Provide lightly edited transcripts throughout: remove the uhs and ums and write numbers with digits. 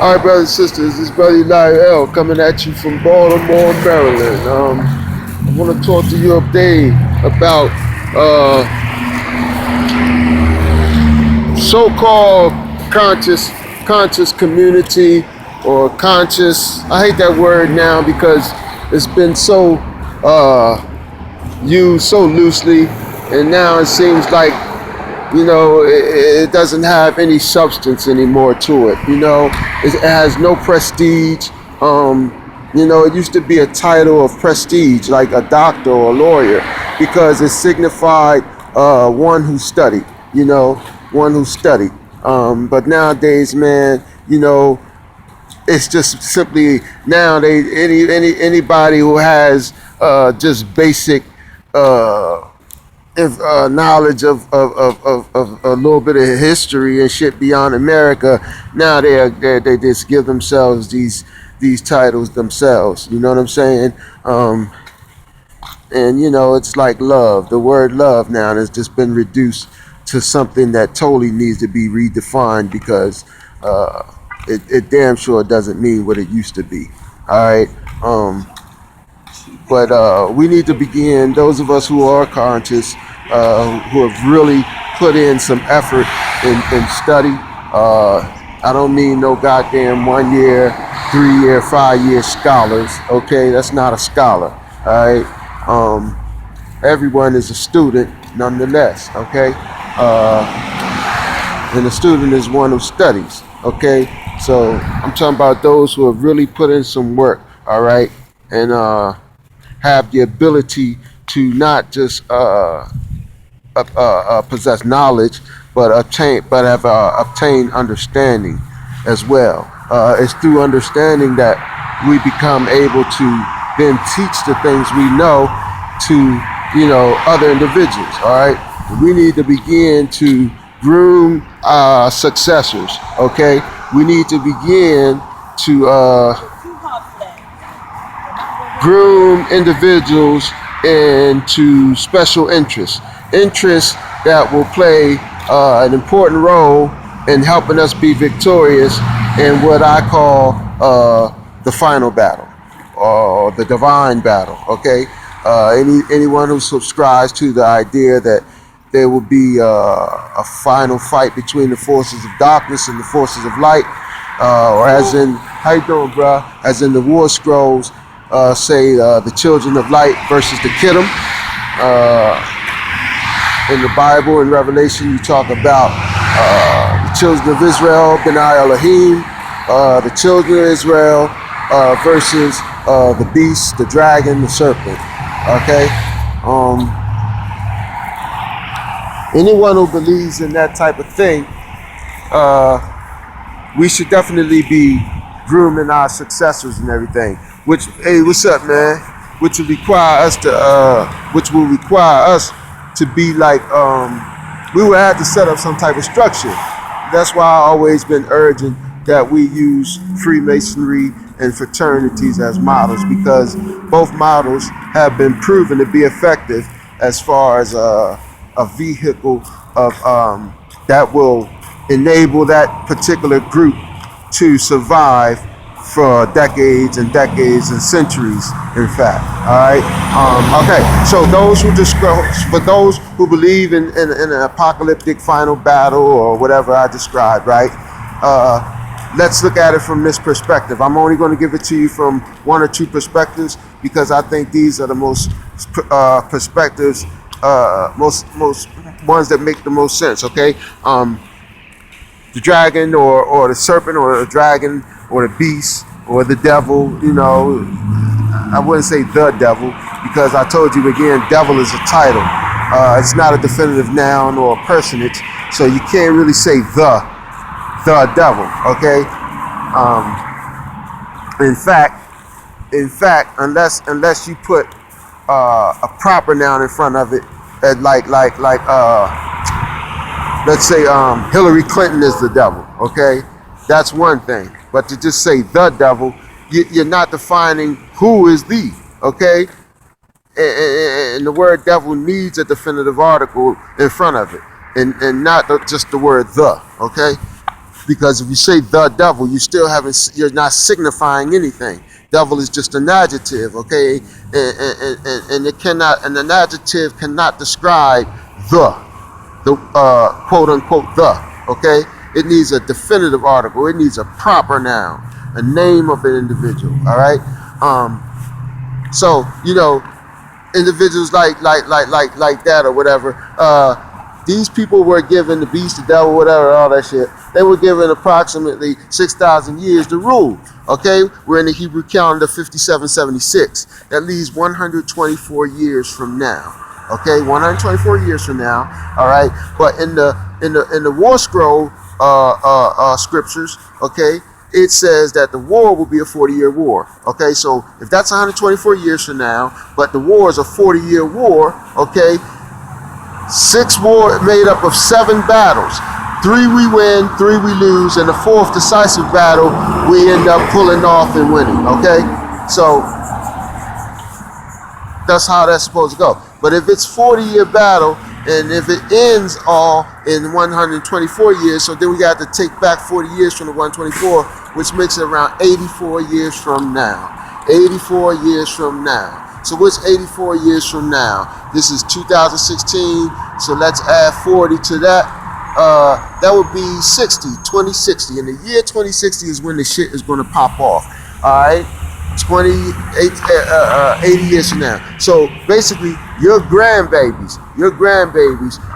All right, brothers and sisters, this is Brother Lyle coming at you from Baltimore, Maryland. I want to talk to you today about so-called conscious community or conscious. I hate that word now because it's been so used so loosely, and now it seems like it doesn't have any substance anymore to it. It has no prestige. It used to be a title of prestige, like a doctor or a lawyer, because it signified one who studied. One who studied. But nowadays, man, it's just simply now anybody who has just basic knowledge of a little bit of history and shit beyond America. Now they just give themselves these titles themselves. You know what I'm saying? And it's like love. The word love now has just been reduced to something that totally needs to be redefined because it damn sure doesn't mean what it used to be. All right. But we need to begin, those of us who are conscious, who have really put in some effort in study. I don't mean no goddamn 1 year, 3 year, 5 year scholars. Okay, that's not a scholar. All right. Everyone is a student nonetheless. Okay. And a student is one who studies. Okay. So I'm talking about those who have really put in some work. All right. And have the ability to not just possess knowledge, but have obtained understanding as well. It's through understanding that we become able to then teach the things we know to other individuals. All right, we need to begin to groom successors. Okay, we need to begin to groom individuals into special interests that will play an important role in helping us be victorious in what I call the final battle or the divine battle. Okay, anyone who subscribes to the idea that there will be a final fight between the forces of darkness and the forces of light, or as in, how you doing, bruh? As in the War Scrolls. Say the children of light versus the Kittim. In the Bible, in Revelation, you talk about the children of Israel, Benai Elohim, the children of Israel versus the beast, the dragon, the serpent. Okay? Anyone who believes in that type of thing, we should definitely be grooming our successors and everything. Which, hey, what's up, man? Which will require us to be like, we will have to set up some type of structure. That's why I've always been urging that we use Freemasonry and fraternities as models, because both models have been proven to be effective as far as a vehicle of that will enable that particular group to survive for decades and decades and centuries, in fact. All right. Okay. So for those who believe in an apocalyptic final battle or whatever I described, right? Let's look at it from this perspective. I'm only going to give it to you from one or two perspectives because I think these are the most perspectives, most ones that make the most sense. Okay. The dragon or the serpent or the dragon or the beast or the devil, I wouldn't say the devil because I told you again, devil is a title. It's not a definitive noun or a personage, so you can't really say the devil, okay? In fact, unless you put a proper noun in front of it, like let's say Hillary Clinton is the devil, okay? That's one thing. But to just say the devil, you're not defining who is the, okay? And the word devil needs a definitive article in front of it, and not just the word the, okay? Because if you say the devil, you still haven't, you're not signifying anything. Devil is just an adjective, okay? And it cannot, and an adjective cannot describe the quote unquote the, okay? It needs a definitive article. It needs a proper noun, a name of an individual, all right? So, you know, individuals like that or whatever, these people were given, the beast, the devil, whatever, all that shit, they were given approximately 6,000 years to rule, okay? We're in the Hebrew calendar 5776. That leaves 124 years from now, okay? 124 years from now, all right? But in the War Scroll scriptures, okay, it says that the war will be a 40-year war, okay? So if that's 124 years from now, but the war is a 40-year war, okay? 6 war made up of 7 battles. 3 we win, 3 we lose, and the 4th decisive battle we end up pulling off and winning, okay? So that's how that's supposed to go. But if it's 40-year battle, and if it ends all in 124 years, so then we got to take back 40 years from the 124, which makes it around 84 years from now. 84 years from now. So what's 84 years from now? This is 2016, so let's add 40 to that. That would be 60, 2060. And the year 2060 is when the shit is going to pop off. All right? 80 years from now. So basically, your grandbabies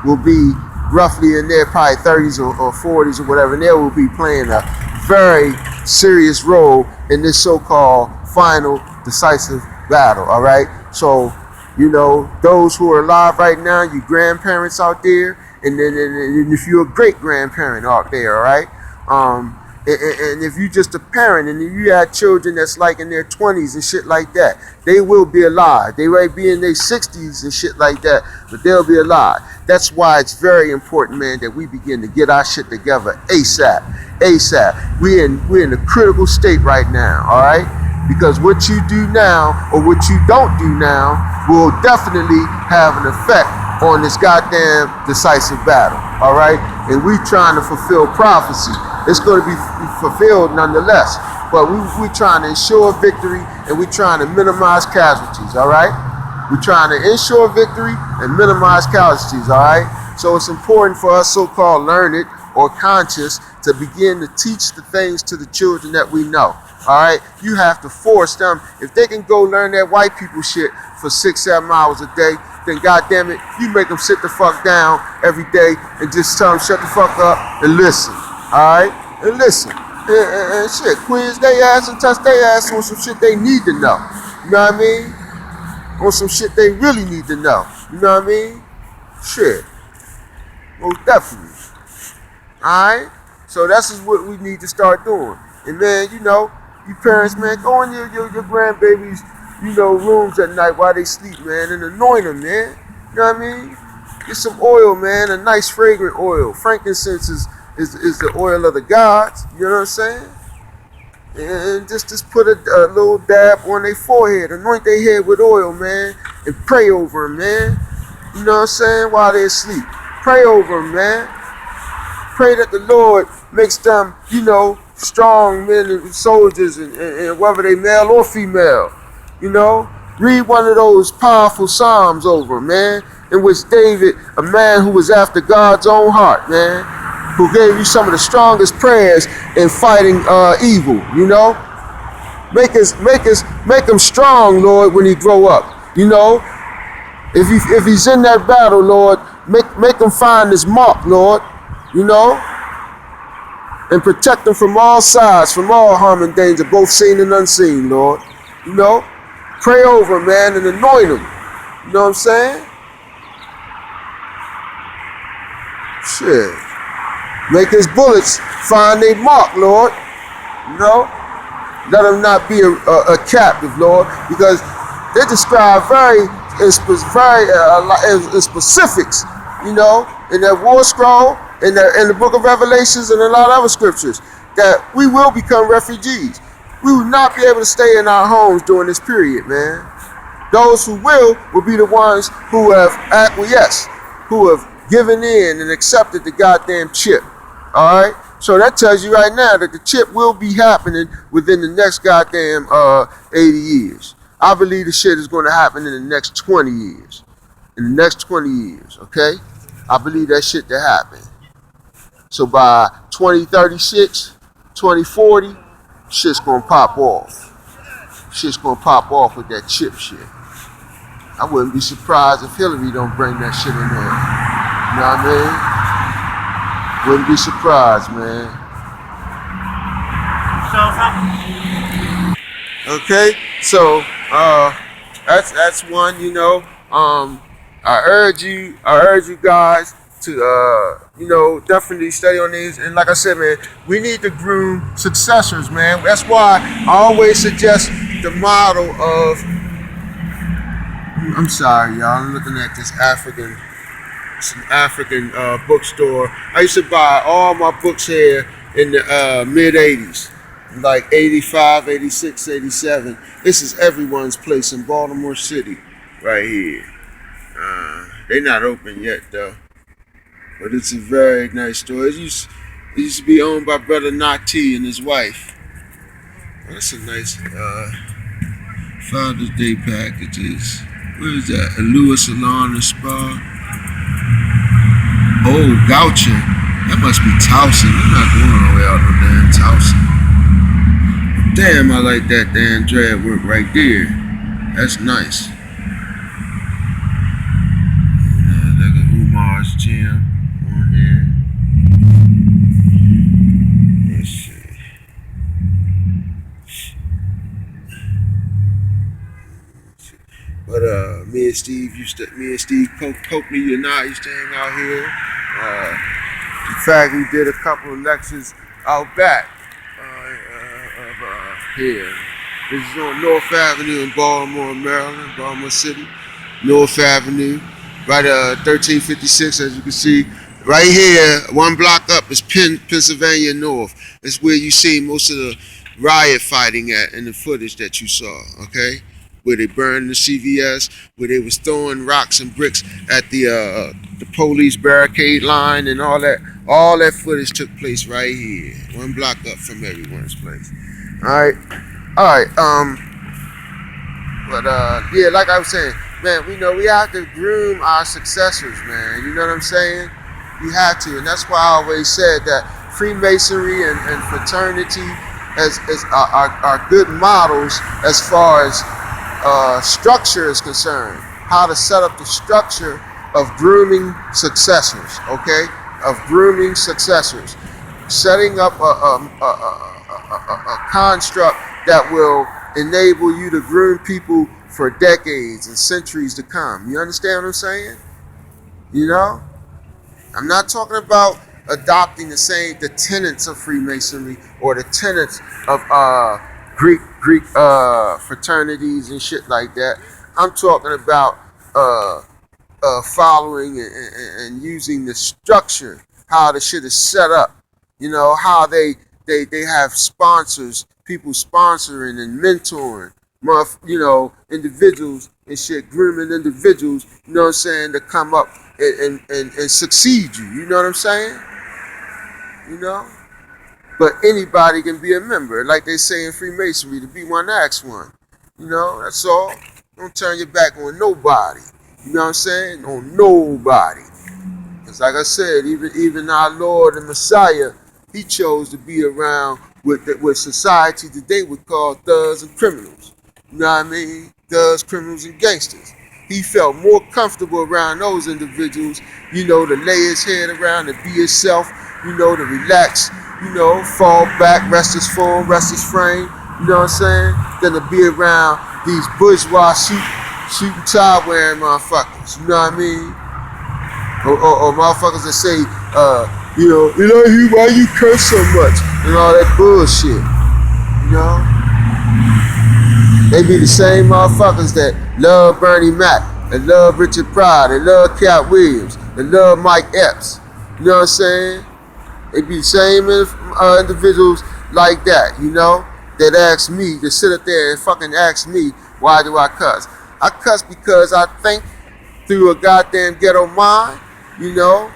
will be roughly in their probably 30s or 40s or whatever, and they will be playing a very serious role in this so-called final decisive battle, all right? So, you know, those who are alive right now, you grandparents out there, and if you're a great-grandparent out there, all right? And if you're just a parent and you have children that's like in their 20s and shit like that, they will be alive. They might be in their 60s and shit like that, but they'll be alive. That's why it's very important, man, that we begin to get our shit together ASAP. ASAP. We're in a critical state right now, all right? Because what you do now or what you don't do now will definitely have an effect on this goddamn decisive battle, all right? And we trying to fulfill prophecy. It's going to be fulfilled nonetheless, but we're trying to ensure victory, and we're trying to minimize casualties, all right? We're trying to ensure victory and minimize casualties, all right? So it's important for us so-called learned or conscious to begin to teach the things to the children that we know, all right? You have to force them. If they can go learn that white people shit for 6-7 hours a day, then goddamn it, you make them sit the fuck down every day and just tell them shut the fuck up and listen. Alright? And listen. And shit. Quiz they ass and touch they ass on some shit they need to know. You know what I mean? On some shit they really need to know. You know what I mean? Shit. Most definitely. Alright? So that's just what we need to start doing. And man, you know, you parents, man, go in your grandbabies, you know, rooms at night while they sleep, man, and anoint them, man. You know what I mean? Get some oil, man, a nice fragrant oil. Frankincense is the oil of the gods, you know what I'm saying? And just put a little dab on their forehead, anoint their head with oil, man, and pray over them, man. You know what I'm saying? While they're asleep. Pray over them, man. Pray that the Lord makes them, you know, strong men and soldiers, and whether they male or female, you know. Read one of those powerful Psalms over, man, in which David, a man who was after God's own heart, man, who gave you some of the strongest prayers in fighting evil, you know? Make him strong, Lord, when he grow up, you know? If he's in that battle, Lord, make him find his mark, Lord, you know? And protect him from all sides, from all harm and danger, both seen and unseen, Lord, you know? Pray over him, man, and anoint him, you know what I'm saying? Shit. Make his bullets find their mark, Lord. You know? Let him not be a captive, Lord, because they describe in specifics, you know, in that war scroll, in the book of Revelations, and a lot of other scriptures, that we will become refugees. We will not be able to stay in our homes during this period, man. Those who will be the ones who have acquiesced, who have given in and accepted the goddamn chip. All right? So that tells you right now that the chip will be happening within the next goddamn 80 years. I believe the shit is going to happen in the next 20 years. In the next 20 years, okay? I believe that shit to happen. So by 2036, 2040, shit's going to pop off. Shit's going to pop off with that chip shit. I wouldn't be surprised if Hillary don't bring that shit in there. You know what I mean? Wouldn't be surprised, man. Okay, so that's one. You know, I urge you guys to definitely study on these. And like I said, man, we need to groom successors, man. That's why I always suggest the model of. I'm sorry, y'all. I'm looking at this African bookstore. I used to buy all my books here in the mid 80s, like 85, 86, 87. This is Everyone's Place in Baltimore City, right here. They're not open yet, though. But it's a very nice store. It used to be owned by Brother Nati and his wife. That's a nice Father's Day packages. Where is that? A Lewis Salon and Spa. Oh, Goucher. That must be Towson. I'm not going all the way out no damn Towson. Damn, I like that damn drag work right there. That's nice. Look at Umar's gym on here. Let's see. But me and Steve Coakley and I used to hang out here. In fact, we did a couple of lectures out back here. This is on North Avenue in Baltimore, Maryland, Baltimore City. North Avenue, right 1356, as you can see. Right here, one block up is Pennsylvania North. That's where you see most of the riot fighting at in the footage that you saw, okay? Where they burned the CVS, where they was throwing rocks and bricks at the police barricade line and all that. All that footage took place right here, one block up from Everyone's Place. All right. But yeah, like I was saying, man, we have to groom our successors, man. You know what I'm saying? We have to, and that's why I always said that Freemasonry and fraternity are good models as far as structure is concerned. How to set up the structure of grooming successors, okay? Of grooming successors. Setting up a construct that will enable you to groom people for decades and centuries to come. You understand what I'm saying? You know? I'm not talking about adopting the tenets of Freemasonry or the tenets of Greek fraternities and shit like that. I'm talking about following and using the structure, how the shit is set up. You know, how they have sponsors, people sponsoring and mentoring, individuals and shit, grooming individuals, you know what I'm saying, to come up and succeed you. You know what I'm saying? You know? But anybody can be a member, like they say in Freemasonry, to be one, ask one. You know, that's all. Don't turn your back on nobody. You know what I'm saying? On nobody. Because like I said, even our Lord and Messiah, he chose to be around with society today would call thugs and criminals. You know what I mean? Thugs, criminals, and gangsters. He felt more comfortable around those individuals, you know, to lay his head around and be himself, you know, to relax, you know, fall back, rest his form, rest his frame, you know what I'm saying? Than to be around these bourgeois shooting tie wearing motherfuckers, you know what I mean? Or motherfuckers that say, why you curse so much and all that bullshit, you know? They be the same motherfuckers that love Bernie Mac, and love Richard Pryor, and love Cat Williams, and love Mike Epps, you know what I'm saying? They be the same individuals like that, you know, that ask me to sit up there and fucking ask me, why do I cuss? I cuss because I think through a goddamn ghetto mind, you know.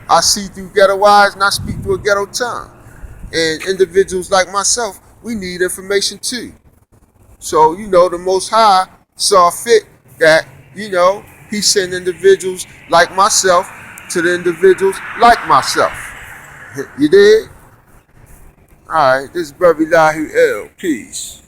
I see through ghetto eyes and I speak through a ghetto tongue. And individuals like myself, we need information too. So, the Most High saw fit that, he sent individuals like myself to the individuals like myself. You dig? Alright, this is Brother Lahu L. Peace.